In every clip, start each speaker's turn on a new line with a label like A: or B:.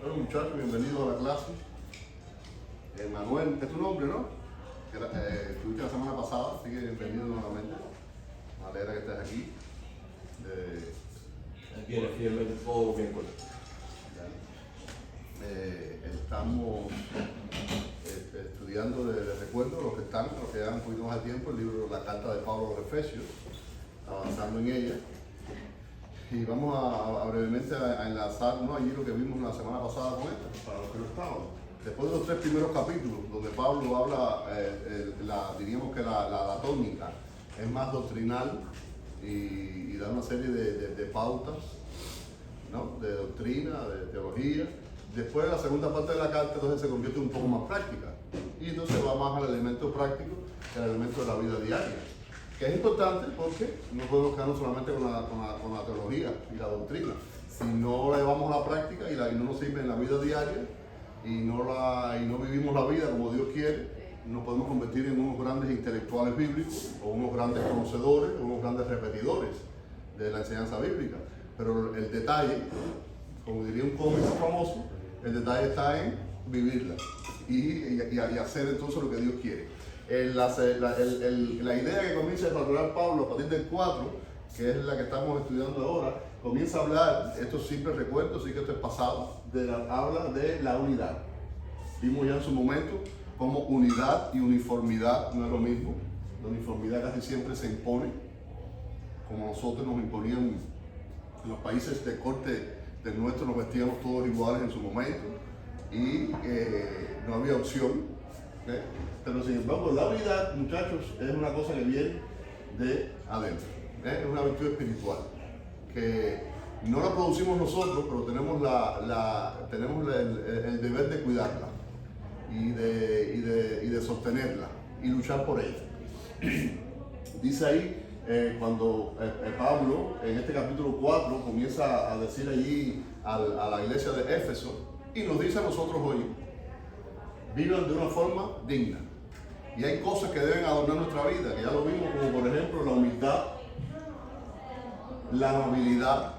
A: Bueno, muchachos, bienvenidos a la clase. Manuel, es tu nombre, ¿no? Estuviste la semana pasada, así que bienvenido nuevamente. Me alegra que estés aquí.
B: Aquí en el fielmente todo bien con
A: estamos estudiando de recuerdo los que llevan un poquito más de tiempo, el libro La Carta de Pablo a los Efesios, avanzando en ella. Y vamos a brevemente a enlazarnos allí lo que vimos la semana pasada con esto, para los que no estaban. Después de los 3 primeros capítulos, donde Pablo habla, diríamos que la tónica es más doctrinal y da una serie de pautas, ¿no? De doctrina, de teología. Después, la segunda parte de la carta, entonces se convierte un poco más práctica. Y entonces va más al elemento práctico que al elemento de la vida diaria. Que es importante porque no podemos quedarnos solamente con la teología y la doctrina. Si no la llevamos a la práctica y no nos sirve en la vida diaria y no vivimos la vida como Dios quiere, nos podemos convertir en unos grandes intelectuales bíblicos o unos grandes conocedores o unos grandes repetidores de la enseñanza bíblica. Pero el detalle, como diría un cómic famoso, el detalle está en vivirla y hacer entonces lo que Dios quiere. La idea que comienza a desarrollar Pablo a partir del 4, que es la que estamos estudiando ahora, comienza a hablar, esto es simple recuerdo, sí que esto es pasado, habla de la unidad. Vimos ya en su momento cómo unidad y uniformidad no es lo mismo. La uniformidad casi siempre se impone, como nosotros nos imponían en los países de corte del nuestro, nos vestíamos todos iguales en su momento y no había opción. Pero sin embargo, la unidad, muchachos, es una cosa que viene de adentro. Es una virtud espiritual que no la producimos nosotros, pero tenemos el deber de cuidarla y de sostenerla y luchar por ella. Dice ahí, cuando Pablo, en este capítulo 4, comienza a decir allí a la iglesia de Éfeso, y nos dice a nosotros hoy: vivan de una forma digna. Y hay cosas que deben adornar nuestra vida, que ya lo vimos, como por ejemplo la humildad, la amabilidad,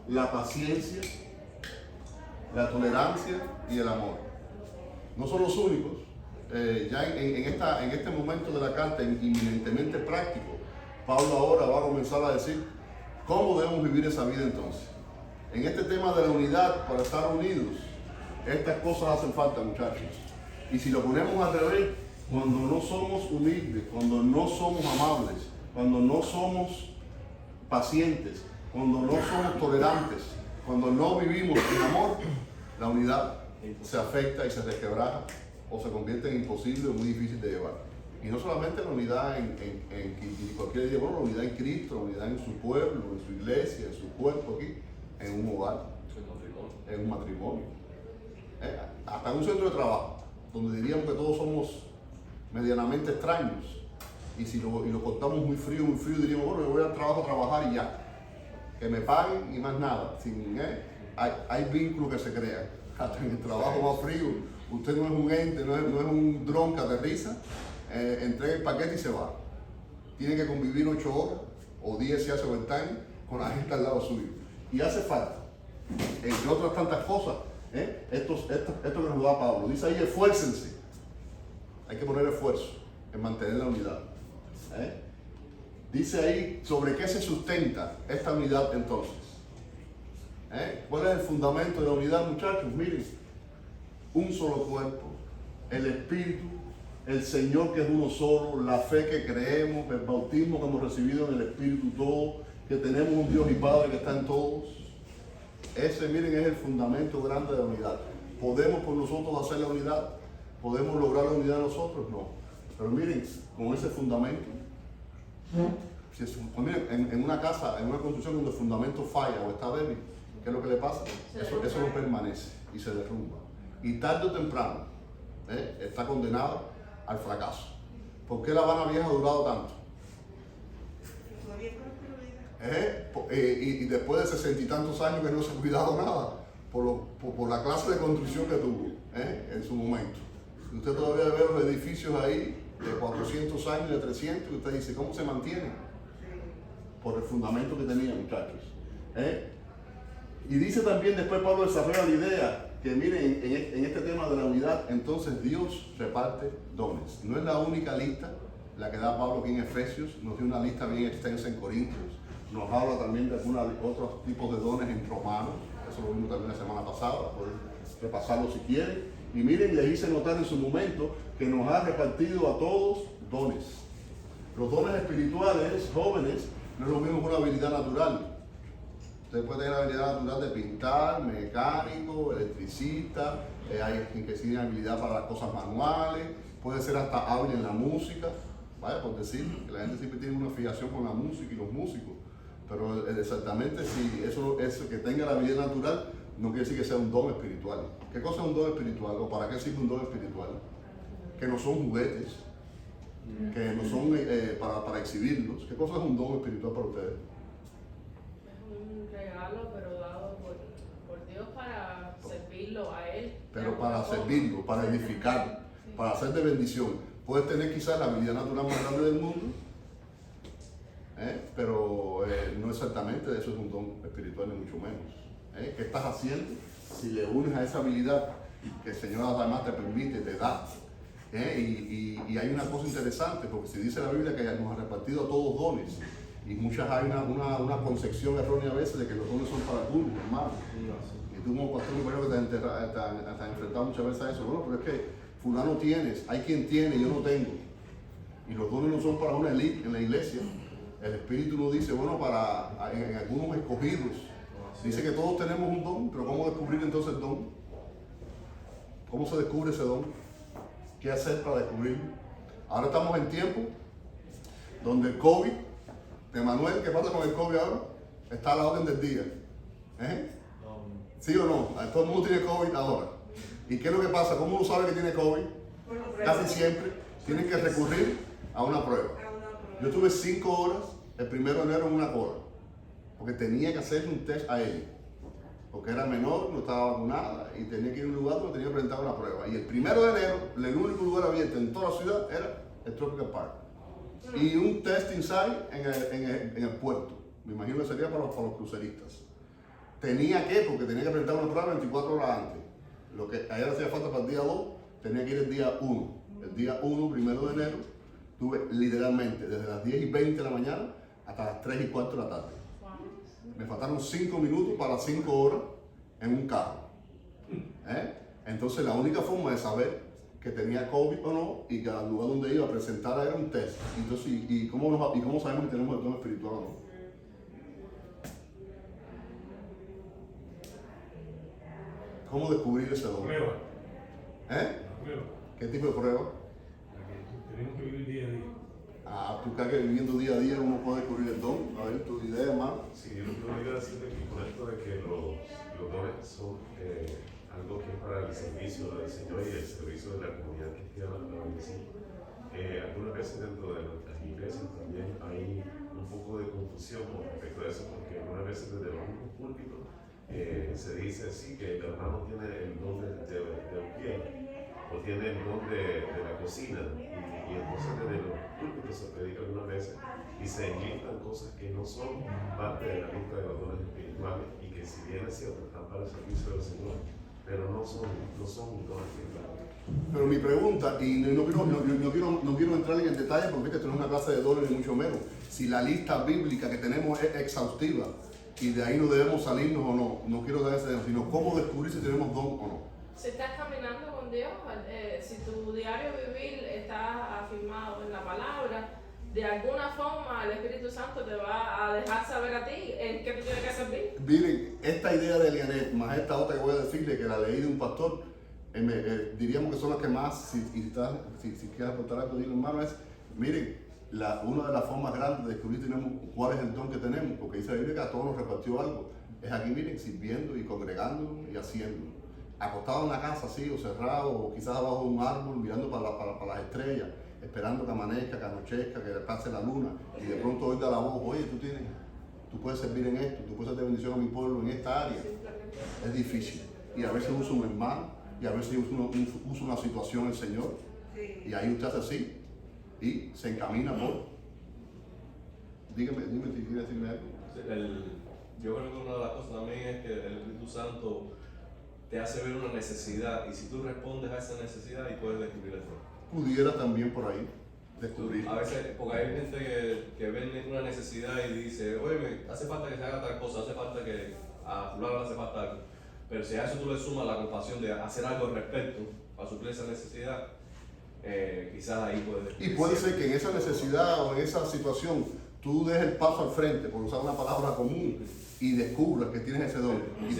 A: la paciencia, la tolerancia y el amor. No son los únicos. Ya en este momento de la carta, inminentemente práctico, Pablo ahora va a comenzar a decir cómo debemos vivir esa vida entonces. En este tema de la unidad, para estar unidos, estas cosas hacen falta, muchachos. Y si lo ponemos al revés, cuando no somos humildes, cuando no somos amables, cuando no somos pacientes, cuando no somos tolerantes, cuando no vivimos en amor, la unidad se afecta y se resquebraja o se convierte en imposible o muy difícil de llevar. Y no solamente la unidad en cualquier idioma, la unidad en Cristo, la unidad en su pueblo, en su iglesia, en su cuerpo aquí, en un hogar, en un matrimonio, hasta en un centro de trabajo, donde diríamos que todos somos medianamente extraños, y si lo contamos muy frío, diríamos, bueno, yo voy al trabajo a trabajar y ya, que me paguen y más nada. Hay vínculos que se crean, hasta en el trabajo más frío. Usted no es un ente, no es un dron que aterriza, entrega el paquete y se va. Tiene que convivir 8 horas o 10 si hace overtime con la gente al lado suyo. Y hace falta, entre otras tantas cosas, esto que nos da Pablo. Dice ahí: esfuércense. Hay que poner esfuerzo en mantener la unidad. Dice ahí sobre qué se sustenta esta unidad entonces. ¿Cuál es el fundamento de la unidad, muchachos? Miren, un solo cuerpo, el Espíritu, el Señor que es uno solo, la fe que creemos, el bautismo que hemos recibido en el Espíritu todo, que tenemos un Dios y Padre que está en todos. Ese, miren, es el fundamento grande de la unidad. ¿Podemos por nosotros hacer la unidad? ¿Podemos lograr la unidad nosotros? No. Pero miren, con ese fundamento, miren, en una casa, en una construcción donde el fundamento falla o está débil, ¿qué es lo que le pasa? Eso no permanece y se derrumba. Y tarde o temprano está condenada al fracaso. ¿Por qué La Habana Vieja ha durado tanto? Y después de 60 y tantos años que no se ha cuidado nada, por la clase de construcción que tuvo en su momento. Y usted todavía ve los edificios ahí de 400 años, de 300, y usted dice, ¿cómo se mantienen? Por el fundamento que tenía, muchachos. Y dice también después Pablo desarrolla la idea que miren, en este tema de la unidad, entonces Dios reparte dones. No es la única lista la que da Pablo aquí en Efesios, nos dio una lista bien extensa en Corintios, nos habla también de algunos otros tipos de dones en Romanos, eso lo vimos también la semana pasada, pueden repasarlo si quieren. Y miren, les hice notar en su momento que nos ha repartido a todos dones. Los dones espirituales, jóvenes, no es lo mismo que una habilidad natural. Usted puede tener la habilidad natural de pintar, mecánico, electricista, hay quien que tiene habilidad para las cosas manuales, puede ser hasta hábil en la música, vaya por decir, que la gente siempre tiene una fijación con la música y los músicos, pero exactamente si eso que tenga la habilidad natural no quiere decir que sea un don espiritual. ¿Qué cosa es un don espiritual o para qué sirve un don espiritual? Que no son juguetes, que no son para exhibirlos. ¿Qué cosa es un don espiritual para ustedes?
C: Un regalo, pero dado por Dios para servirlo a Él.
A: Pero para servirlo, para edificar,
C: sí,
A: para hacer de bendición. Puedes tener quizás la habilidad natural más grande del mundo, pero no exactamente eso es un don espiritual, ni mucho menos. ¿Qué estás haciendo si le unes a esa habilidad que el Señor además te permite, te da? Y hay una cosa interesante, porque si dice la Biblia que nos ha repartido a todos dones, y muchas hay una concepción errónea a veces de que los dones son para tú, hermano. Y tú como pastor, me parece que te has enfrentado muchas veces a eso. Bueno, pero es que fulano tienes, hay quien tiene, yo no tengo. Y los dones no son para una elite en la iglesia. El Espíritu nos dice, bueno, en algunos escogidos. Dice que todos tenemos un don, pero ¿cómo descubrir entonces el don? ¿Cómo se descubre ese don? ¿Qué hacer para descubrirlo? Ahora estamos en tiempo donde el COVID, Emanuel, ¿qué pasa con el COVID ahora? Está a la orden del día. ¿Sí o no? Todo el mundo tiene COVID ahora. ¿Y qué es lo que pasa? ¿Cómo uno sabe que tiene COVID? Casi siempre tienen que recurrir a una prueba. Yo tuve 5 horas el 1 de enero en una cola, porque tenía que hacerle un test a él, porque era menor, no estaba vacunada y tenía que ir a un lugar donde tenía que presentar una prueba. Y el 1 de enero, el único lugar abierto en toda la ciudad era el Tropical Park. Y un test inside en el puerto. Me imagino que sería para los cruceristas. Tenía porque tenía que presentar una prueba 24 horas antes. Lo que a ella hacía falta para el día 2, tenía que ir el día 1. El día 1, 1 de enero, tuve literalmente desde las 10:20 de la mañana hasta las 3:15 de la tarde. Me faltaron 5 minutos para 5 horas en un carro. Entonces la única forma de saber que tenía COVID o no y que al lugar donde iba a presentar era un test. Entonces, ¿y cómo sabemos si tenemos el don espiritual o no? ¿Cómo descubrir ese don?
D: Prueba.
A: Prueba. ¿Qué tipo de prueba?
D: La que tenemos que vivir día a día.
A: ¿Tú crees que viviendo día a día uno puede descubrir el don? A ver, tu idea, hermano.
E: Sí, yo lo que quiero decir aquí con esto de que los dones son algo que es para el servicio del Señor y el servicio de la comunidad cristiana, la bendición. Algunas veces dentro de nuestras iglesias también hay un poco de confusión con respecto a eso, porque algunas veces desde los mismos púlpitos se dice sí que el hermano tiene el don del pie o tiene el don de la cocina y entonces desde los púlpitos se predica algunas veces y se enlistan cosas que no son parte de la lista de los dones espirituales y que si bien es cierto están para el servicio del Señor, pero no son dones espirituales.
A: Pero mi pregunta, y no quiero entrar en el detalle porque esto no es una clase de dones ni mucho menos, si la lista bíblica que tenemos es exhaustiva y de ahí no debemos salirnos o no quiero dar ese, sino cómo descubrir si tenemos don o no.
C: Si estás caminando con Dios, si tu diario vivir está afirmado en la palabra, de alguna forma el Espíritu Santo te va a dejar saber a ti en qué tú tienes que servir.
A: Miren, esta idea de Elianet, más esta otra que voy a decirle, que la leí de un pastor, diríamos que son las que más, si quieres aportar algo, dile hermano, es, miren, una de las formas grandes de descubrir cuál es el don que tenemos, porque dice la Biblia que a todos nos repartió algo, es aquí, miren, sirviendo y congregando y haciendo. Acostado en la casa así, o cerrado, o quizás abajo de un árbol, mirando para las estrellas, esperando que amanezca, que anochezca, que pase la luna, y de pronto oiga la voz, oye, tú puedes servir en esto, tú puedes ser de bendición a mi pueblo en esta área. Es difícil. Y a veces usa un hermano, y a veces usa una situación el Señor, y ahí usted hace así, y se encamina por. Dime si quiere decirme algo.
B: yo creo que una de las cosas también es que el Espíritu Santo te hace ver una necesidad y si tú respondes a esa necesidad y puedes descubrir el error.
A: Pudiera también por ahí descubrir.
B: A veces, porque hay gente que ve una necesidad y dice, oye, hace falta que se haga tal cosa, hace falta que a fulano le hace falta algo. Pero si a eso tú le sumas la compasión de hacer algo al respecto para suplir esa necesidad, quizás ahí puedes.
A: Y puede ser que en esa necesidad o en esa situación tú des el paso al frente, por usar una palabra común, y descubras que tienes ese don.
B: Sí,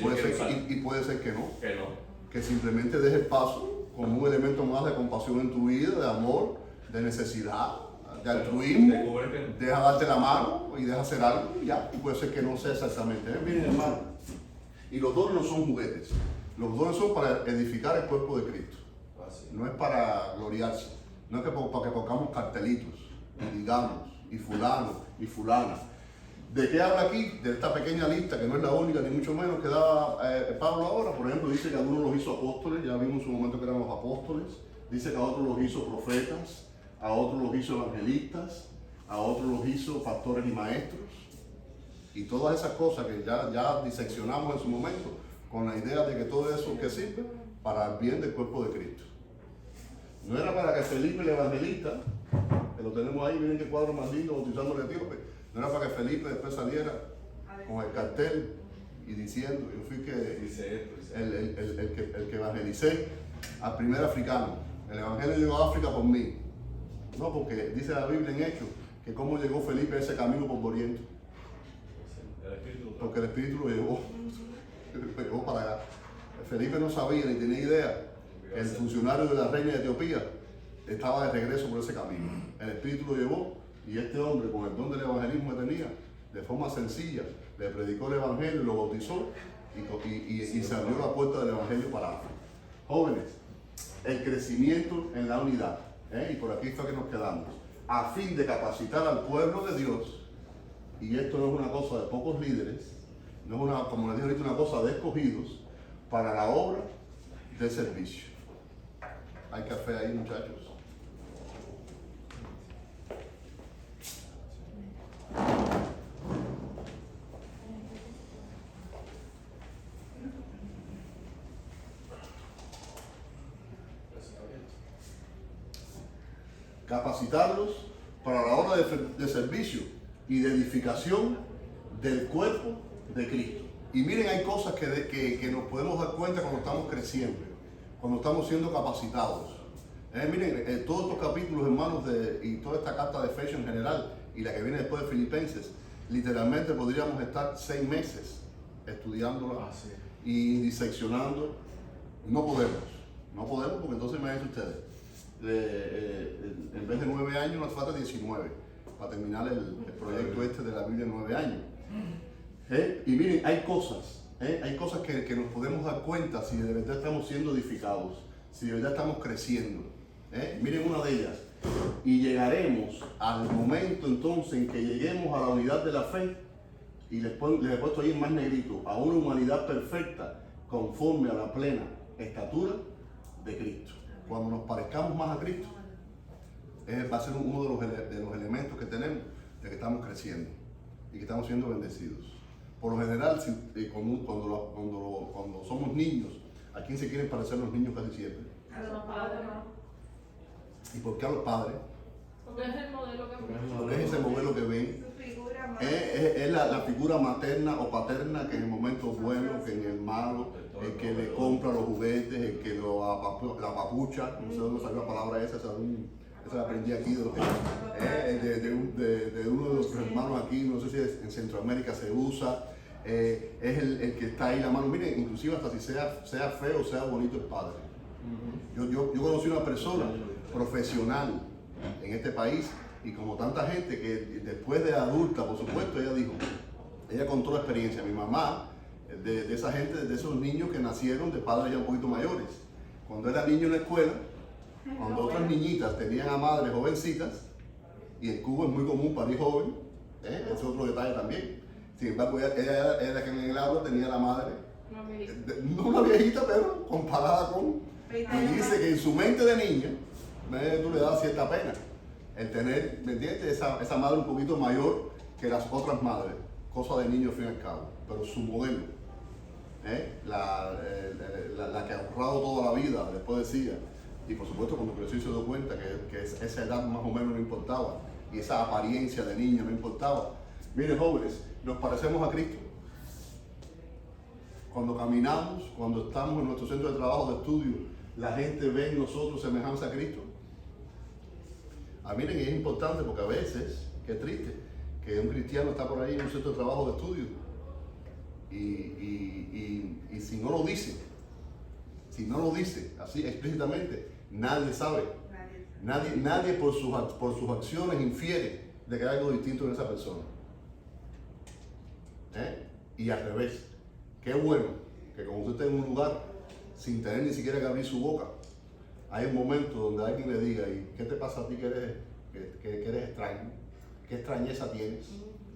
A: Y puede ser que no.
B: Que no.
A: Que simplemente des el paso como un elemento más de compasión en tu vida, de amor, de necesidad, de altruismo.
B: Descubre que
A: Deja darte la mano y deja hacer algo y ya. Y puede ser que no sea exactamente. Miren, hermano. Y los dones no son juguetes. Los dones son para edificar el cuerpo de Cristo.
B: así.
A: No es para gloriarse. No es que para que pongamos cartelitos y digamos, y fulano y fulana. ¿De qué habla aquí? De esta pequeña lista, que no es la única, ni mucho menos, que da Pablo ahora. Por ejemplo, dice que a algunos los hizo apóstoles, ya vimos en su momento que eran los apóstoles. Dice que a otros los hizo profetas, a otros los hizo evangelistas, a otros los hizo pastores y maestros. Y todas esas cosas que ya diseccionamos en su momento, con la idea de que todo eso que sirve para el bien del cuerpo de Cristo. No era para que Felipe el evangelista, que lo tenemos ahí, miren qué cuadro más lindo, bautizando al etíope. No era para que Felipe después saliera con el cartel y diciendo, yo fui
B: Dice esto,
A: el que evangelicé al primer africano. El evangelio llegó a África por mí. No, porque dice la Biblia en Hechos que cómo llegó Felipe a ese camino por Oriente.
B: El Espíritu.
A: Porque el Espíritu lo llevó para allá. Felipe no sabía ni tenía idea que el funcionario de la reina de Etiopía estaba de regreso por ese camino. El Espíritu lo llevó y este hombre, con el don del evangelismo que tenía, de forma sencilla, le predicó el evangelio, lo bautizó y se abrió la puerta del evangelio para África. Jóvenes, el crecimiento en la unidad, y por aquí fue que nos quedamos, a fin de capacitar al pueblo de Dios. Y esto no es una cosa de pocos líderes, no es una, como les dije ahorita, una cosa de escogidos para la obra del servicio. Hay café ahí, muchachos. Capacitarlos para la obra de servicio y de edificación del cuerpo de Cristo. Y miren, hay cosas que nos podemos dar cuenta cuando estamos creciendo, cuando estamos siendo capacitados. Miren, todos estos capítulos, hermanos, y toda esta carta de Efesios en general, y la que viene después de Filipenses, literalmente podríamos estar 6 meses estudiándola y diseccionando. No podemos porque entonces imagínense ustedes, en vez de 9 años nos falta 19 para terminar el proyecto este de la Biblia en 9 años. Y miren, hay cosas que nos podemos dar cuenta si de verdad estamos siendo edificados, si de verdad estamos creciendo. Miren una de ellas. Y llegaremos al momento entonces en que lleguemos a la unidad de la fe, y les he puesto ahí en más negrito, a una humanidad perfecta conforme a la plena estatura de Cristo. Cuando nos parezcamos más a Cristo, va a ser uno de los elementos que tenemos de que estamos creciendo y que estamos siendo bendecidos. Por lo general, cuando somos niños, ¿a quién se quieren parecer los niños casi siempre?
C: A los padres.
A: ¿Y por qué a los padres?
C: Porque es el modelo que
A: Porque es ese modelo que ven. Es la figura materna o paterna que en el momento bueno, que en el malo, el que le compra los juguetes, el que la papucha, no sé dónde salió la palabra esa la aprendí aquí de uno de nuestros hermanos aquí, no sé si en Centroamérica se usa, es el que está ahí la mano. Miren, inclusive hasta si sea feo o sea bonito el padre. Yo conocí una persona profesional en este país, y como tanta gente que después de adulta, por supuesto, ella contó la experiencia. Mi mamá, de esa gente, de esos niños que nacieron de padres ya un poquito mayores. Cuando era niño en la escuela, cuando otras niñitas tenían a madres jovencitas, y en Cuba es muy común parir joven, ese es otro detalle también. Sin embargo, ella era que en el aula tenía la madre, no una viejita, pero comparada con... Y dice que en su mente de niña, tú le das cierta pena el tener, ¿me entiendes? Esa madre un poquito mayor que las otras madres, cosa de niño al fin y al cabo, pero su modelo, la que ha ahorrado toda la vida, después decía, y por supuesto cuando creció se dio cuenta que esa edad más o menos no importaba, y esa apariencia de niño no importaba. Miren, jóvenes, nos parecemos a Cristo. Cuando caminamos, cuando estamos en nuestro centro de trabajo, de estudio, la gente ve en nosotros semejanza a Cristo. Miren, es importante porque a veces, qué triste, que un cristiano está por ahí en un centro de trabajo, de estudio, y si no lo dice así explícitamente, nadie sabe. Nadie por sus acciones infiere de que hay algo distinto en esa persona. Y al revés, qué bueno que cuando usted esté en un lugar sin tener ni siquiera que abrir su boca, hay un momento donde alguien le diga, ¿y qué te pasa a ti que eres extraño? ¿Qué extrañeza tienes?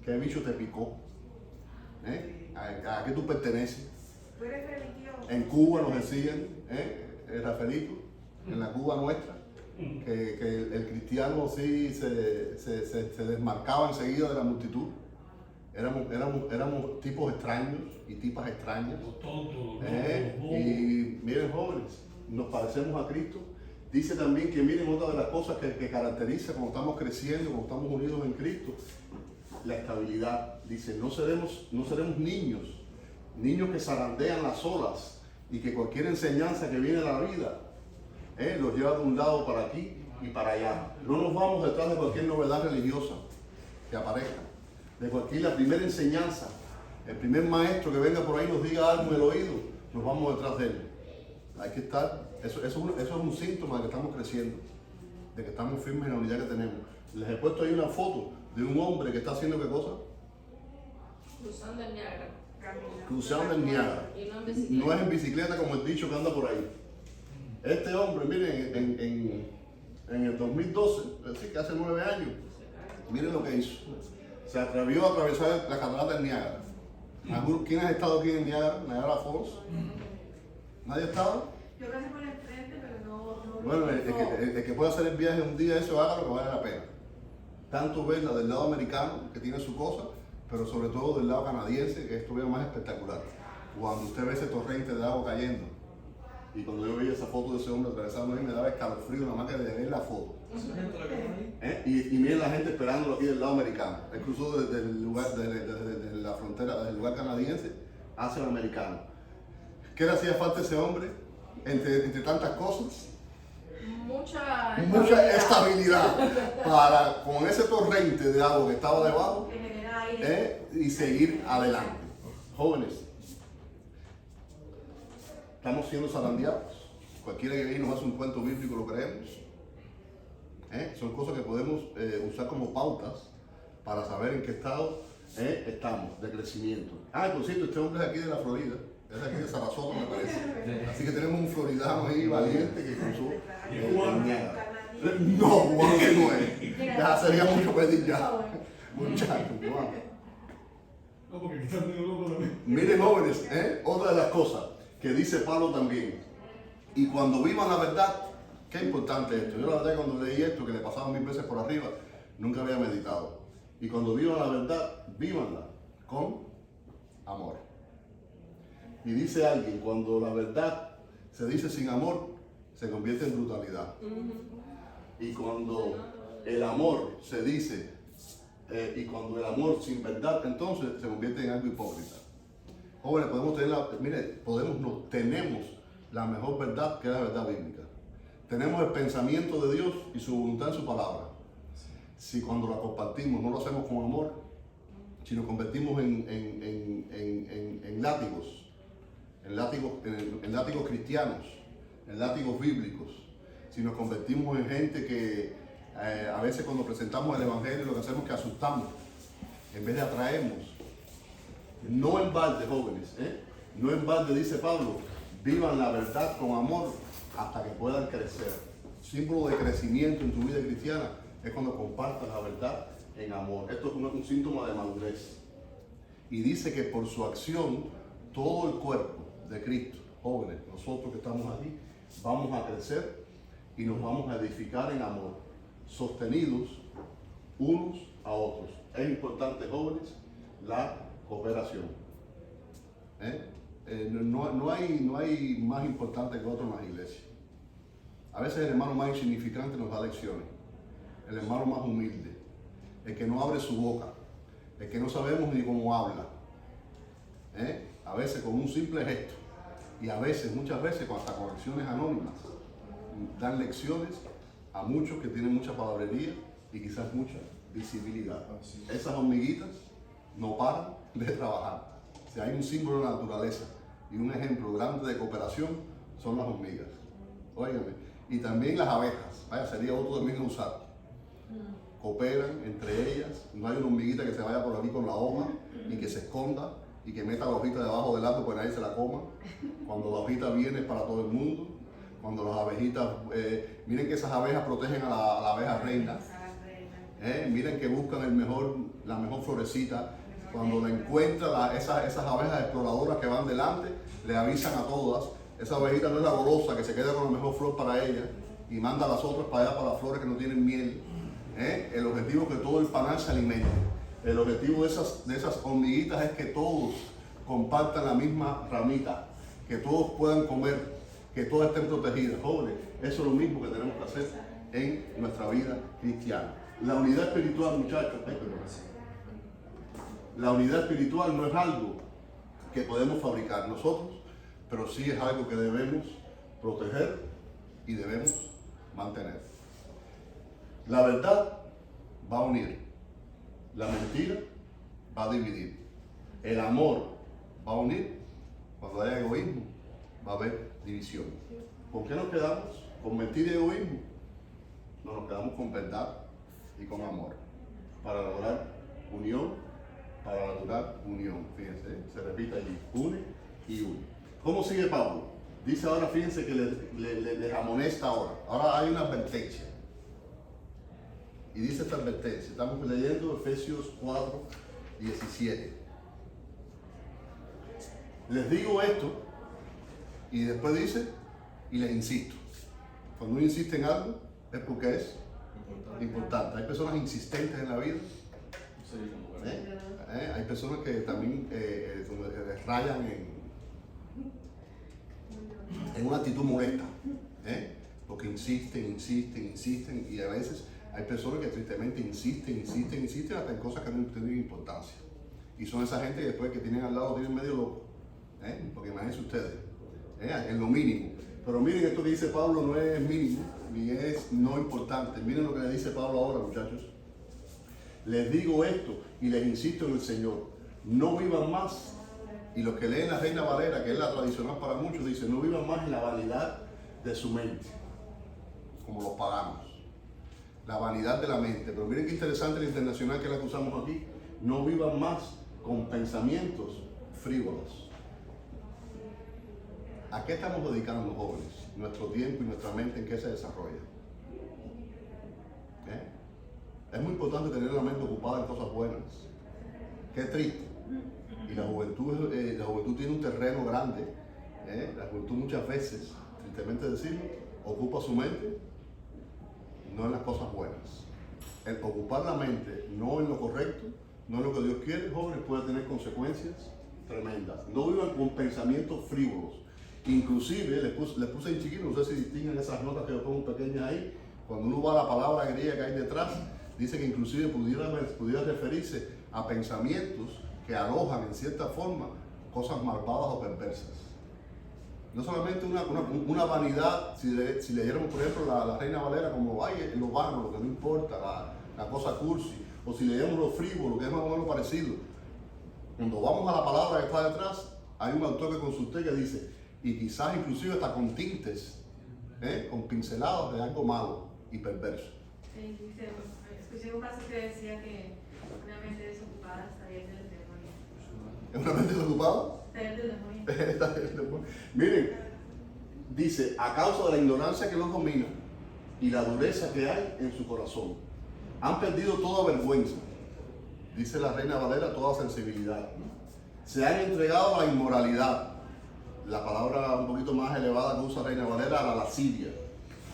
A: ¿Qué bicho te picó? ¿A qué tú perteneces? En Cuba nos decían, Rafaelito, en la Cuba nuestra, que el cristiano sí se desmarcaba enseguida de la multitud. Éramos tipos extraños y tipas extrañas. Y miren, jóvenes, nos parecemos a Cristo. Dice también que miren otra de las cosas que caracteriza cuando estamos creciendo, cuando estamos unidos en Cristo, la estabilidad. Dice, no seremos niños que zarandean las olas y que cualquier enseñanza que viene de la vida los lleva de un lado para aquí y para allá. No nos vamos detrás de cualquier novedad religiosa que aparezca, de la primera enseñanza, el primer maestro que venga por ahí nos diga algo en el oído, nos vamos detrás de él. Hay que estar, eso es un síntoma de que estamos creciendo, de que estamos firmes en la unidad que tenemos. Les he puesto ahí una foto de un hombre que está haciendo ¿qué cosa?
C: Cruzando el Niágara.
A: Cruzando el Niágara.
C: Y no en bicicleta.
A: No es en bicicleta como el dicho que anda por ahí. Este hombre, miren, en el 2012, es decir, que hace 9 años, miren lo que hizo. Se atrevió a atravesar la catarata del Niágara. ¿Quién ha estado aquí en Niágara Falls? ¿Nadie ha estado?
F: Yo casi por el frente, pero no.
A: Bueno, el que pueda hacer el viaje un día, eso haga lo que vale la pena. Tanto verla del lado americano, que tiene su cosa, pero sobre todo del lado canadiense, que es todavía más espectacular. Cuando usted ve ese torrente de agua cayendo, y cuando yo veía esa foto de ese hombre atravesando ahí, me daba escalofrío nada más que de ver la foto. Y miren la gente esperándolo aquí del lado americano. Él cruzó desde la frontera, desde el lugar canadiense hacia el americano. ¿Qué le hacía falta a ese hombre? Entre tantas cosas,
C: Mucha
A: estabilidad para con ese torrente de agua que estaba debajo y seguir adelante. Jóvenes, estamos siendo zarandeados. Cualquiera que viene nos hace un cuento bíblico, lo creemos. Son cosas que podemos usar como pautas para saber en qué estado estamos de crecimiento. Por cierto, este hombre es aquí de la Florida. Es aquí de Sarasota, me parece. Así que tenemos un floridano ahí valiente que cruzó el Niágara. No, cubano que no es. Ya sería mucho pedir ya. Muchacho, cubano.
D: No, porque quizás medio loco también.
A: Miren, jóvenes, otra de las cosas que dice Pablo también. Y cuando vivan la verdad, qué importante esto. Yo la verdad cuando leí esto, que le pasaba 1000 veces por arriba, nunca había meditado. Y cuando vivan la verdad, vívanla con amor. Y dice alguien, cuando la verdad se dice sin amor, se convierte en brutalidad. Y cuando el amor se dice, y cuando el amor sin verdad, entonces se convierte en algo hipócrita. Jóvenes, tenemos la mejor verdad, que es la verdad bíblica. Tenemos el pensamiento de Dios y su voluntad en su palabra. Si cuando la compartimos no lo hacemos con amor, si nos convertimos en látigos, en látigos cristianos, en látigos bíblicos, si nos convertimos en gente que a veces cuando presentamos el Evangelio lo que hacemos es que asustamos, en vez de atraemos. No en balde, jóvenes, no en balde dice Pablo, vivan la verdad con amor hasta que puedan crecer. Símbolo de crecimiento en tu vida cristiana es cuando compartas la verdad en amor. Esto es un síntoma de madurez. Y dice que por su acción todo el cuerpo de Cristo, jóvenes, nosotros que estamos aquí, vamos a crecer y nos vamos a edificar en amor, sostenidos unos a otros. Es importante, jóvenes, la cooperación. No hay más importante que otro en las iglesias. A veces el hermano más insignificante nos da lecciones, el hermano más humilde, el que no abre su boca, el que no sabemos ni cómo habla. A veces con un simple gesto y a veces, muchas veces, hasta con acciones anónimas, dan lecciones a muchos que tienen mucha palabrería y quizás mucha visibilidad. Esas hormiguitas no paran de trabajar. Si hay un símbolo de la naturaleza y un ejemplo grande de cooperación, son las hormigas. Óigame. Y también las abejas. Vaya, sería otro también usar. Cooperan entre ellas. No hay una hormiguita que se vaya por aquí con la hoja y que se esconda y que meta la hojita debajo del árbol para que nadie se la coma. Cuando la hojita viene es para todo el mundo. Cuando las abejitas, miren que esas abejas protegen a la abeja reina. Miren que buscan la mejor florecita. Cuando la encuentran, esas abejas exploradoras que van delante, le avisan a todas. Esa abejita no es la golosa que se queda con la mejor flor para ella y manda a las otras para allá, para las flores que no tienen miel. El objetivo es que todo el panal se alimente. El objetivo de esas hormiguitas es que todos compartan la misma ramita, que todos puedan comer, que todas estén protegidas. Jóvenes, eso es lo mismo que tenemos que hacer en nuestra vida cristiana. La unidad espiritual, muchachos, la unidad espiritual no es algo que podemos fabricar nosotros, pero sí es algo que debemos proteger y debemos mantener. La verdad va a unir, la mentira va a dividir, el amor va a unir, cuando haya egoísmo va a haber división. ¿Con qué nos quedamos? ¿Con mentira y egoísmo? No, nos quedamos con verdad y con amor, para lograr unión, fíjense, se repite allí, une y une. ¿Cómo sigue Pablo? Dice ahora, fíjense que les amonesta ahora. Ahora hay una advertencia. Y dice esta advertencia. Estamos leyendo Efesios 4, 17. Les digo esto y después dice, y les insisto. Cuando uno insiste en algo es porque es importante. Hay personas insistentes en la vida. Hay personas que también rayan en una actitud molesta, porque insisten, y a veces hay personas que tristemente insisten hasta en cosas que no tienen importancia. Y son esa gente que después que tienen al lado tienen medio loco, porque imagínense ustedes, en lo mínimo. Pero miren, esto que dice Pablo no es mínimo, ni es no importante. Miren lo que le dice Pablo ahora, muchachos. Les digo esto y les insisto en el Señor, no vivan más. Y los que leen la Reina Valera, que es la tradicional para muchos, dice, no vivan más en la vanidad de su mente, como los paganos. La vanidad de la mente. Pero miren qué interesante la internacional que es la que usamos aquí. No vivan más con pensamientos frívolos. ¿A qué estamos dedicando los jóvenes? Nuestro tiempo y nuestra mente, ¿en qué se desarrolla? Es muy importante tener la mente ocupada en cosas buenas. Qué triste. Y la juventud tiene un terreno grande. La juventud muchas veces, tristemente decirlo, ocupa su mente no en las cosas buenas. El ocupar la mente no en lo correcto, no en lo que Dios quiere, jóvenes, puede tener consecuencias tremendas. No vivan con pensamientos frívolos. Inclusive, les puse en chiquito, no sé si distinguen esas notas que yo pongo pequeñas ahí, cuando uno va a la palabra griega que hay detrás, dice que inclusive pudiera referirse a pensamientos que alojan en cierta forma cosas malvadas o perversas. No solamente una vanidad, si leyéramos por ejemplo la Reina Valera como ay, lo vano, lo que no importa, la cosa cursi, o si leemos lo frívolo, que es más o menos parecido. Cuando vamos a la palabra que está detrás, hay un autor que consulté que dice, y quizás inclusive hasta con tintes, con pincelados de algo malo y perverso.
F: Sí, escuché un paso que decía que una mente desocupada está bien del demonio.
A: ¿Es una mente desocupada?
F: Está bien del demonio.
A: Miren, dice, a causa de la ignorancia que los domina y la dureza que hay en su corazón, han perdido toda vergüenza, dice la Reina Valera, toda sensibilidad. Se han entregado a la inmoralidad, la palabra un poquito más elevada que usa Reina Valera, a la lascivia,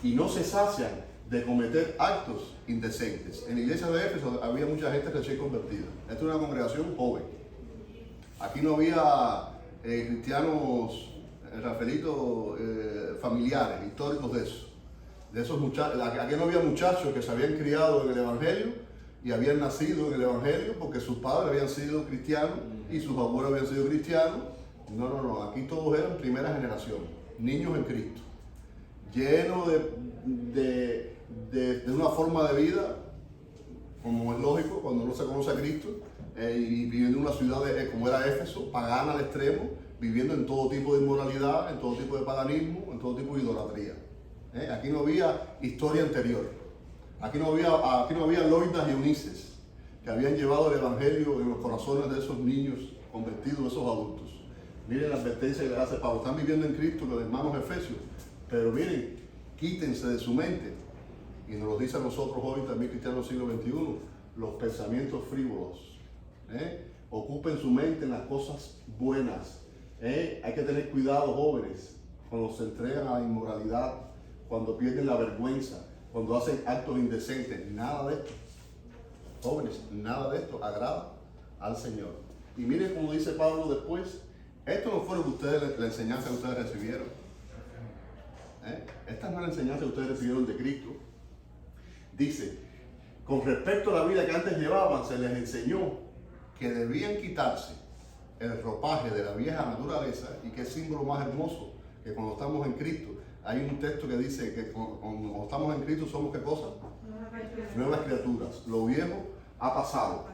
A: y no se sacian de cometer actos indecentes. En la iglesia de Éfeso había mucha gente recién convertida. Esta es una congregación joven. Aquí no había cristianos, Rafaelitos, familiares, históricos de esos muchachos. Aquí no había muchachos que se habían criado en el Evangelio y habían nacido en el Evangelio porque sus padres habían sido cristianos y sus abuelos habían sido cristianos. No, aquí todos eran primera generación, niños en Cristo, llenos de una forma de vida, como es lógico cuando uno se conoce a Cristo, y viviendo en una ciudad como era Éfeso, pagana al extremo, viviendo en todo tipo de inmoralidad, en todo tipo de paganismo, en todo tipo de idolatría. Aquí no había historia anterior, aquí no había Loidas y Eunices que habían llevado el Evangelio en los corazones de esos niños convertidos, de esos adultos. Miren la advertencia que les hace Pablo, están viviendo en Cristo los hermanos efesios, pero miren, quítense de su mente, y nos lo dice a nosotros hoy también cristianos del siglo XXI, los pensamientos frívolos. Ocupen su mente en las cosas buenas. Hay que tener cuidado, jóvenes, cuando se entregan a la inmoralidad, cuando pierden la vergüenza, cuando hacen actos indecentes. Nada de esto, jóvenes, nada de esto agrada al Señor. Y miren como dice Pablo después, esto no fue lo que ustedes, la enseñanza que ustedes recibieron. Esta no es la enseñanza que ustedes recibieron de Cristo. Dice, con respecto a la vida que antes llevaban, se les enseñó que debían quitarse el ropaje de la vieja naturaleza, y qué símbolo más hermoso, que cuando estamos en Cristo, hay un texto que dice que cuando estamos en Cristo somos ¿qué cosa? Nuevas criaturas. Lo viejo ha pasado.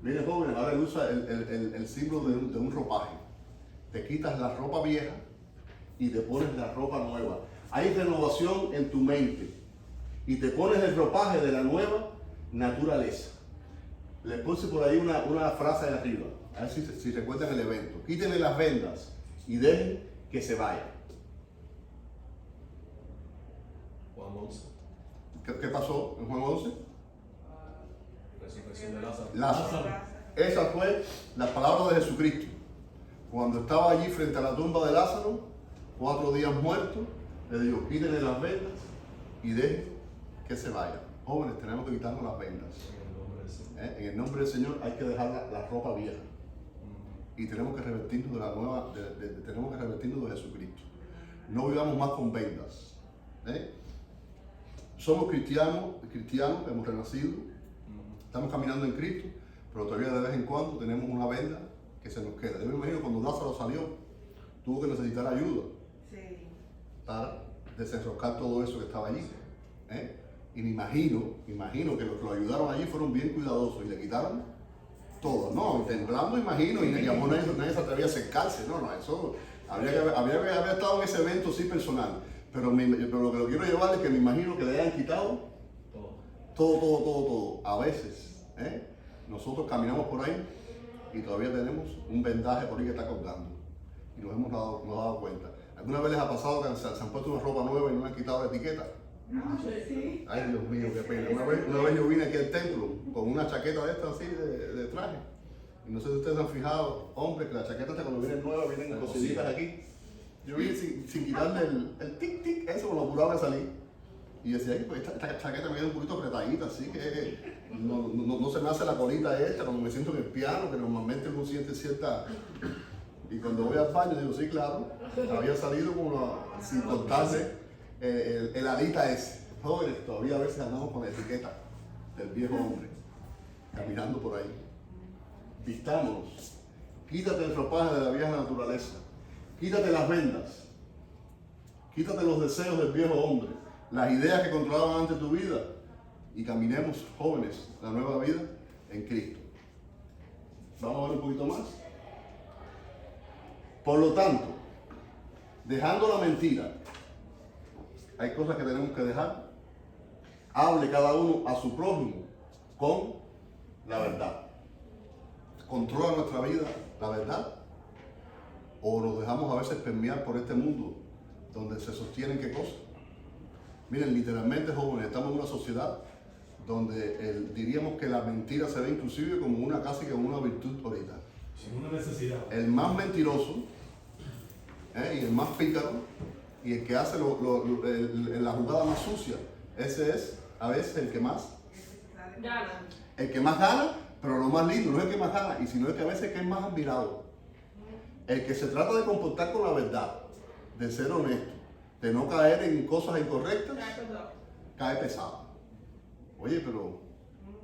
A: Miren jóvenes, ahora él usa el símbolo de un ropaje. Te quitas la ropa vieja y te pones la ropa nueva. Hay renovación en tu mente y te pones el ropaje de la nueva naturaleza. Les puse por ahí una frase de arriba, a ver si recuerdan el evento. Quítenle las vendas y dejen que se vaya.
B: Juan 11.
A: ¿Qué pasó en Juan 11?
B: Resurrección de Lázaro.
A: Lázaro. Esa fue la palabra de Jesucristo. Cuando estaba allí frente a la tumba de Lázaro, 4 días muerto, le dijo, quítenle las vendas y dejen que se vaya. Jóvenes, tenemos que quitarnos las vendas. En el nombre del Señor hay que dejar la ropa vieja. Y tenemos que revestirnos de la nueva, tenemos que revestirnos de Jesucristo. No vivamos más con vendas. Somos cristianos, hemos renacido, estamos caminando en Cristo, pero todavía de vez en cuando tenemos una venda que se nos queda. Yo me imagino cuando Lázaro salió, tuvo que necesitar ayuda para desenroscar todo eso que estaba allí. Y me imagino que los que lo ayudaron allí fueron bien cuidadosos y le quitaron todo. No, temblando imagino, y nadie se atrevía a acercarse. No, eso habría que haber estado en ese evento sí personal. Pero lo que lo quiero llevar es que me imagino que le hayan quitado todo. A veces, nosotros caminamos por ahí y todavía tenemos un vendaje por ahí que está colgando. Y nos hemos dado cuenta. ¿Alguna vez les ha pasado que se han puesto una ropa nueva y no han quitado la etiqueta?
F: Sí.
A: Ay, Dios mío, qué pena. Una vez yo vine aquí al templo con una chaqueta de esta así, de traje. Y no sé si ustedes han fijado, hombre, que la chaqueta hasta cuando vienen nuevas vienen cositas aquí. Yo vine sin quitarle el tic, eso, lo apuraba de salir. Y decía, ay, pues esta chaqueta me queda un poquito apretadita, así que no se me hace la colita esta cuando me siento en el piano, que normalmente uno siente cierta... Y cuando voy al baño digo, sí, claro, había salido como sin cortarse el alita ese. Jóvenes, todavía a veces andamos con la etiqueta del viejo hombre, caminando por ahí. Vistámonos, quítate el ropaje de la vieja naturaleza, quítate las vendas, quítate los deseos del viejo hombre, las ideas que controlaban antes tu vida, y caminemos, jóvenes, la nueva vida en Cristo. Vamos a ver un poquito más. Por lo tanto, dejando la mentira, hay cosas que tenemos que dejar. Hable cada uno a su prójimo con la verdad. ¿Controla nuestra vida la verdad? ¿O nos dejamos a veces permear por este mundo donde se sostienen qué cosas? Miren, literalmente, jóvenes, estamos en una sociedad donde diríamos que la mentira se ve inclusive como casi que una virtud ahorita.
D: Sin una necesidad.
A: El más mentiroso y el más pícaro y el que hace la jugada más sucia, ese es a veces el que más
C: Gana.
A: El que más gana, pero lo más lindo no es el que más gana, y sino el que a veces es el que es más admirado. El que se trata de comportar con la verdad, de ser honesto, de no caer en cosas incorrectas, cae pesado. Oye, pero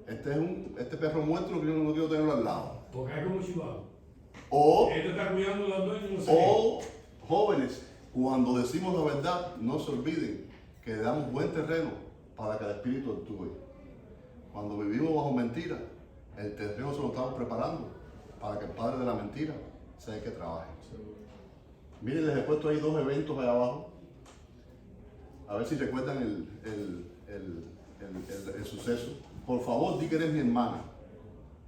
A: este perro muerto no quiero tenerlo al lado.
D: Porque hay como chivado.
A: O,
D: Él te está cuidando los dueños, no sé
A: o jóvenes, cuando decimos la verdad, no se olviden que le damos buen terreno para que el espíritu actúe. Cuando vivimos bajo mentira, el terreno se lo estamos preparando para que el padre de la mentira sea el que trabaje. Miren, les he puesto ahí 2 eventos ahí abajo. A ver si recuerdan el suceso. Por favor, di que eres mi hermana,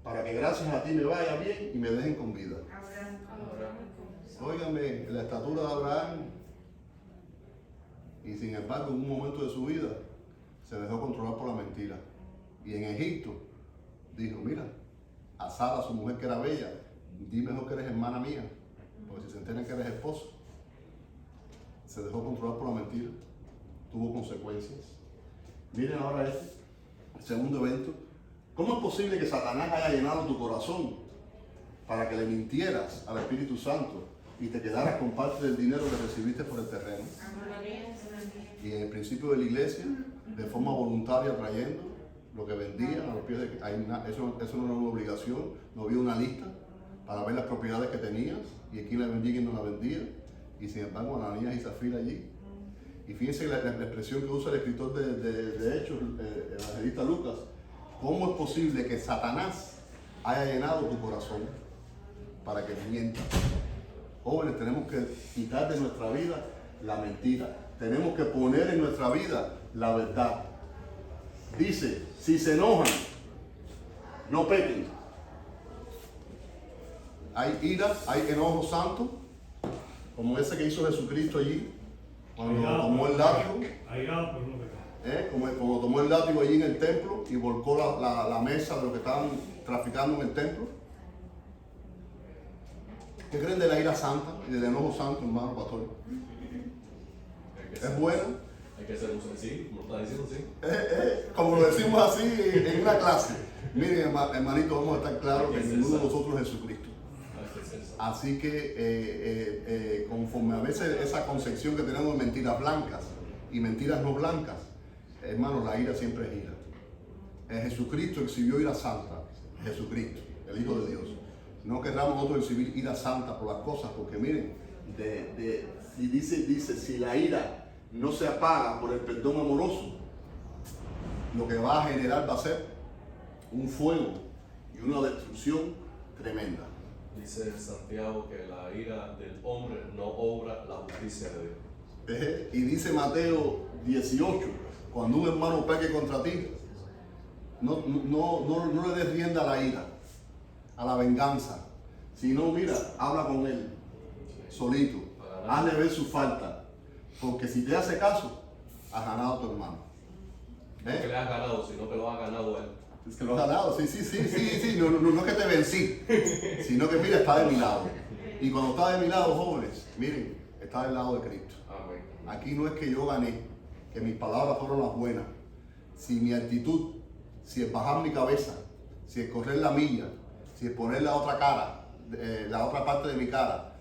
A: para que gracias a ti me vaya bien y me dejen con vida. Óigame, la estatura de Abraham, y sin embargo, en un momento de su vida, se dejó controlar por la mentira. Y en Egipto, dijo, mira, a Sara, su mujer que era bella, di mejor que eres hermana mía, porque si se enteran que eres esposo. Se dejó controlar por la mentira, tuvo consecuencias. Miren ahora el segundo evento. ¿Cómo es posible que Satanás haya llenado tu corazón para que le mintieras al Espíritu Santo y te quedaras con parte del dinero que recibiste por el terreno? Y en el principio de la iglesia, de forma voluntaria, trayendo lo que vendían a los pies de... Eso no era una obligación, no había una lista para ver las propiedades que tenías y quién la vendía y quién no la vendía. Y sin embargo, Ananías y Zafira allí. Y fíjense la expresión que usa el escritor de Hechos, el evangelista Lucas. ¿Cómo es posible que Satanás haya llenado tu corazón para que mientas? Jóvenes, tenemos que quitar de nuestra vida la mentira. Tenemos que poner en nuestra vida la verdad. Dice, si se enojan, no pequen. Hay ira, hay enojo santo, como ese que hizo Jesucristo allí, cuando tomó el látigo.
D: Airado, pero no pecado.
A: Como tomó el látigo allí en el templo y volcó la mesa de los que estaban traficando en el templo. ¿Qué creen de la ira santa y del enojo santo, hermano pastor? ¿Es bueno?
B: Hay que ser un sencillo, como lo está diciendo, sí.
A: Como lo decimos así en una clase. Miren, hermanito, vamos a estar claros que ninguno de nosotros es Jesucristo. Así que conforme a veces esa concepción que tenemos de mentiras blancas y mentiras no blancas, hermanos, la ira siempre es ira. Jesucristo exhibió ira santa, Jesucristo, el Hijo de Dios. No querramos nosotros exhibir ira santa por las cosas, porque miren, si dice, si la ira no se apaga por el perdón amoroso, lo que va a generar va a ser un fuego y una destrucción tremenda.
B: Dice Santiago que la ira del hombre no obra la justicia de Dios.
A: Y dice Mateo 18, cuando un hermano peque contra ti, no le des rienda a la ira, a la venganza, sino mira, habla con él, solito, hazle ver su falta, porque si te hace caso, has ganado a tu hermano.
B: No que le has ganado, sino que lo has ganado él.
A: Es que lo has ganado, sí, no es que te vencí, sino que mira, está de mi lado. Y cuando está de mi lado, jóvenes, miren, está del lado de Cristo.
B: Amén.
A: Aquí no es que yo gané, que mis palabras fueron las buenas, si mi actitud, si es bajar mi cabeza, si es correr la milla, si es poner la otra cara, la otra parte de mi cara,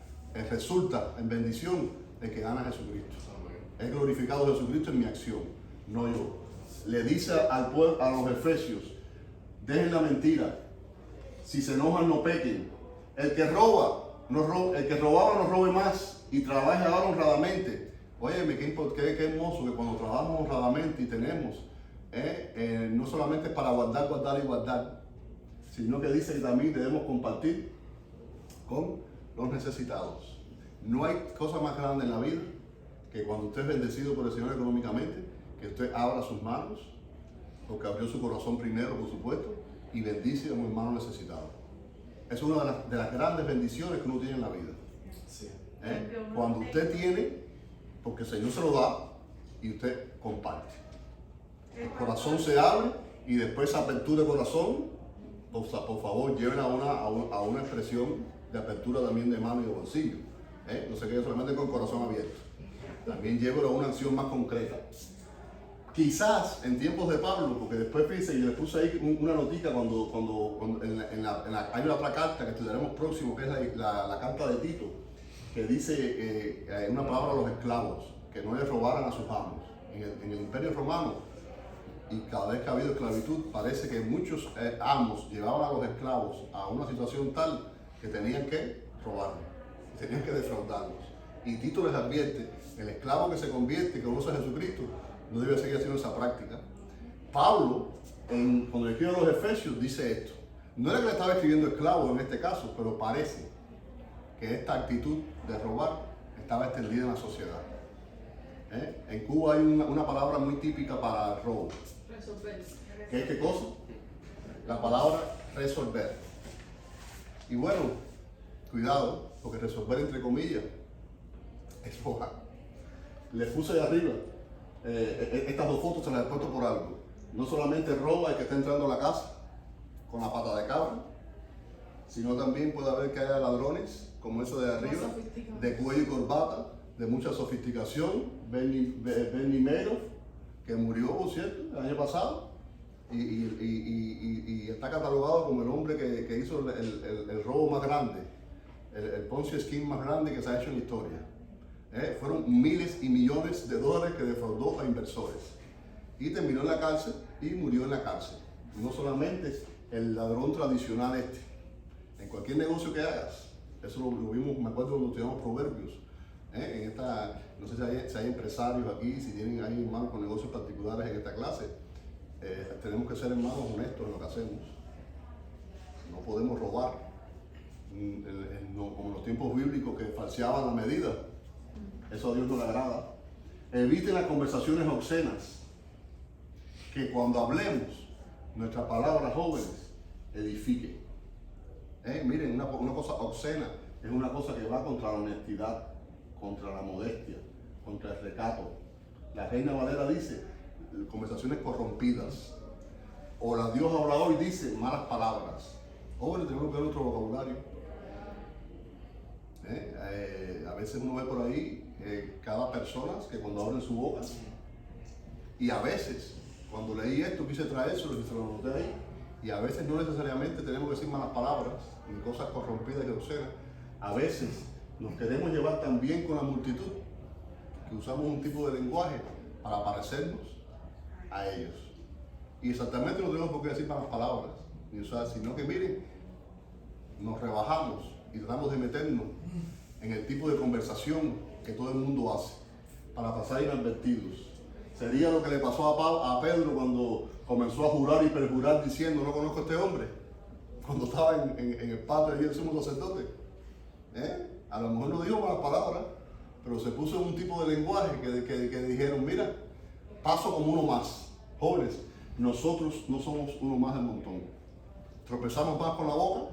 A: resulta en bendición de que gana Jesucristo.
B: Amén.
A: Es glorificado Jesucristo en mi acción, no yo. Le dice al pueblo, a los efesios, dejen la mentira, si se enojan no pequen, el que robaba no robe más y trabaje ahora honradamente. Óyeme, qué hermoso que cuando trabajamos honradamente y tenemos, no solamente para guardar, sino que dice que también debemos compartir con los necesitados. No hay cosa más grande en la vida que cuando usted es bendecido por el Señor económicamente, que usted abra sus manos, porque abrió su corazón primero, por supuesto, y bendice a un hermano necesitado. Es una de las grandes bendiciones que uno tiene en la vida.
B: Sí.
A: Cuando usted tiene, porque el Señor se lo da, y usted comparte. El corazón se abre y después esa apertura de corazón, por favor, lleven a una expresión de apertura también de mano y de bolsillo. No se quede solamente con el corazón abierto. También llévelo a una acción más concreta. Quizás en tiempos de Pablo, porque después fíjense, yo les puse ahí una notica cuando hay una otra carta que estudiaremos próximo, que es la carta de Tito. que dice una palabra a los esclavos, que no le robaran a sus amos. En el Imperio Romano, y cada vez que ha habido esclavitud, parece que muchos amos llevaban a los esclavos a una situación tal que tenían que robarlos, tenían que defraudarlos. Y Tito les advierte, el esclavo que se convierte y que conoce a Jesucristo, no debe seguir haciendo esa práctica. Pablo, cuando escribe a los Efesios, dice esto. No era que le estaba escribiendo esclavos en este caso, pero parece que esta actitud de robar estaba extendida en la sociedad. En Cuba hay una palabra muy típica para el robo.
C: Resolver.
A: ¿Qué es qué cosa? La palabra resolver. Y bueno, cuidado, porque resolver entre comillas es robar. Les puse de arriba, estas dos fotos se las he puesto por algo. No solamente roba el que está entrando a la casa con la pata de cabra, sino también puede haber que haya ladrones, como ese de arriba, de cuello y corbata, de mucha sofisticación. Bernie Madoff, que murió, por cierto, el año pasado, y está catalogado como el hombre que hizo el robo más grande, el Ponzi Scheme más grande que se ha hecho en la historia. Fueron miles y millones de dólares que defraudó a inversores. Y terminó en la cárcel y murió en la cárcel. No solamente el ladrón tradicional en cualquier negocio que hagas. Eso lo vimos, me acuerdo cuando estudiamos Proverbios. No sé si hay empresarios aquí, si tienen ahí hermanos con negocios particulares en esta clase. Tenemos que ser hermanos honestos en lo que hacemos. No podemos robar. Como en los tiempos bíblicos que falseaban la medida. Eso a Dios no le agrada. Eviten las conversaciones obscenas. Que cuando hablemos, nuestras palabras jóvenes edifiquen. Miren, una cosa obscena es una cosa que va contra la honestidad, contra la modestia, contra el recato. La Reina Valera dice conversaciones corrompidas. O la Dios habla hoy dice malas palabras. Jóvenes, tenemos que ver nuestro vocabulario. A veces uno ve por ahí cada persona que cuando abren su boca, y a veces cuando leí esto quise traérselo y se lo noté ahí, y a veces no necesariamente tenemos que decir malas palabras ni cosas corrompidas y obscenas. A veces nos queremos llevar tan bien con la multitud que usamos un tipo de lenguaje para parecernos a ellos. Y exactamente no tenemos por qué decir malas palabras ni usar, sino que miren, nos rebajamos y tratamos de meternos en el tipo de conversación que todo el mundo hace para pasar inadvertidos. Sería lo que le pasó a Pedro cuando comenzó a jurar y perjurar diciendo no conozco a este hombre, cuando estaba en el patio allí del sumo sacerdote. A lo mejor no dijo malas palabras, pero se puso en un tipo de lenguaje que dijeron, mira, paso como uno más. Jóvenes, nosotros no somos uno más del montón. Tropezamos más con la boca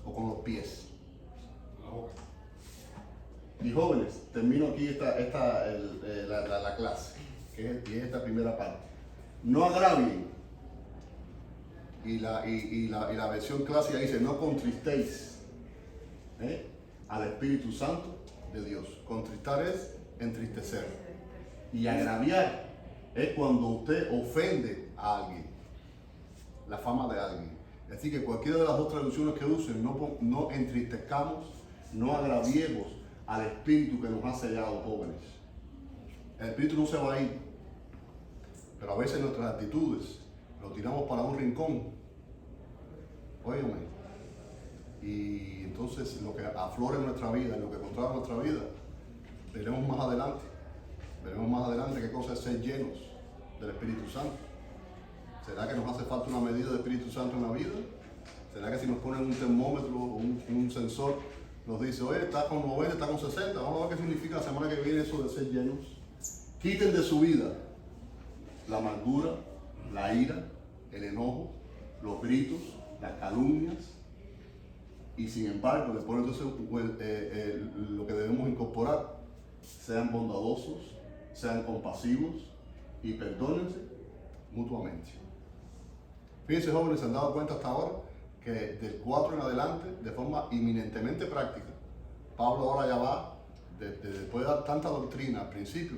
A: o con los pies.
D: La boca.
A: Y jóvenes, termino aquí la clase, que es esta primera parte. No agravien. Y la versión clásica dice, no contristéis al Espíritu Santo de Dios. Contristar es entristecer. Y agraviar es cuando usted ofende a alguien, la fama de alguien. Así que cualquiera de las dos traducciones que usen, no entristezcamos, no agraviemos al Espíritu que nos ha sellado, jóvenes. El Espíritu no se va a ir, pero a veces nuestras actitudes lo tiramos para un rincón. Óyeme. Y entonces lo que aflora en nuestra vida, lo que controla nuestra vida, veremos más adelante. Veremos más adelante qué cosa es ser llenos del Espíritu Santo. ¿Será que nos hace falta una medida de Espíritu Santo en la vida? ¿Será que si nos ponen un termómetro o un sensor nos dice, oye, está con 90, está con 60, vamos a ver qué significa la semana que viene eso de ser llenos? Quiten de su vida la amargura, la ira, el enojo, los gritos, las calumnias, y sin embargo, después entonces lo que debemos incorporar, sean bondadosos, sean compasivos y perdónense mutuamente. Fíjense, jóvenes, se han dado cuenta hasta ahora que del 4 en adelante, de forma eminentemente práctica, Pablo ahora ya va, después de dar tanta doctrina al principio,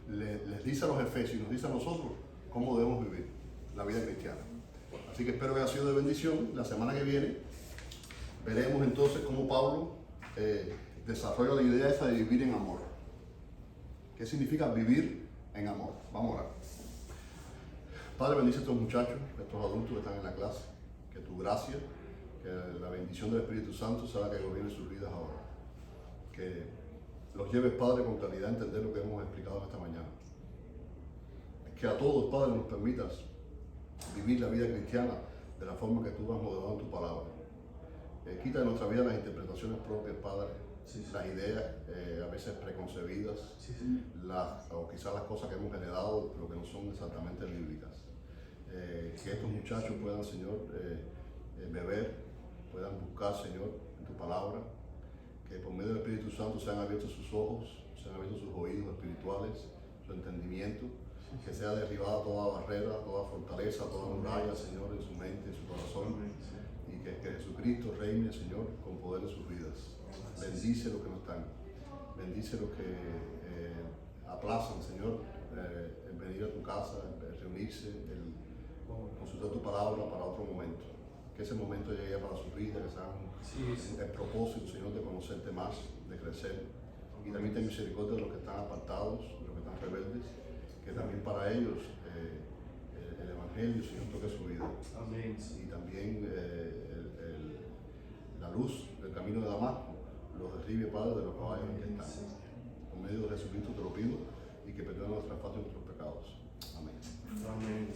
A: les dice a los efesios y nos dice a nosotros cómo debemos vivir la vida cristiana. Así que espero que haya sido de bendición. La semana que viene veremos entonces cómo Pablo desarrolla la idea esa de vivir en amor. ¿Qué significa vivir en amor? Vamos a orar. Padre, bendice a estos muchachos, a estos adultos que están en la clase. Que tu gracia, que la bendición del Espíritu Santo sea la que gobierne sus vidas ahora. Que los lleves, Padre, con claridad a entender lo que hemos explicado esta mañana. Que a todos, Padre, nos permitas vivir la vida cristiana de la forma que tú has modelado en tu palabra. Quita de nuestra vida las interpretaciones propias, Padre, las ideas a veces preconcebidas, o quizás las cosas que hemos heredado, pero que no son exactamente bíblicas. Que estos muchachos puedan, Señor, beber, puedan buscar, Señor, en tu palabra, que por medio del Espíritu Santo sean abiertos sus ojos, sean abiertos sus oídos espirituales, su entendimiento, que sea derribada toda barrera, toda fortaleza, toda muralla, Señor, en su mente, en su corazón, y que Jesucristo reine, Señor, con poder en sus vidas. Bendice los que no están, bendice los que aplazan, Señor, el venir a tu casa, el reunirse, el consultar tu palabra para otro momento. Que ese momento llegue para su vida, que sean el propósito, Señor, de conocerte más, de crecer. Y también ten misericordia de los que están apartados, de los que están rebeldes, que también para ellos el Evangelio, Señor, toque su vida.
B: Amén.
A: Y también la luz del camino de Damasco los derribe, Padre, de los caballos en que están. Por medio de Jesucristo te lo pido, y que perdone nuestras faltas y nuestros pecados. Amén.
B: Amén.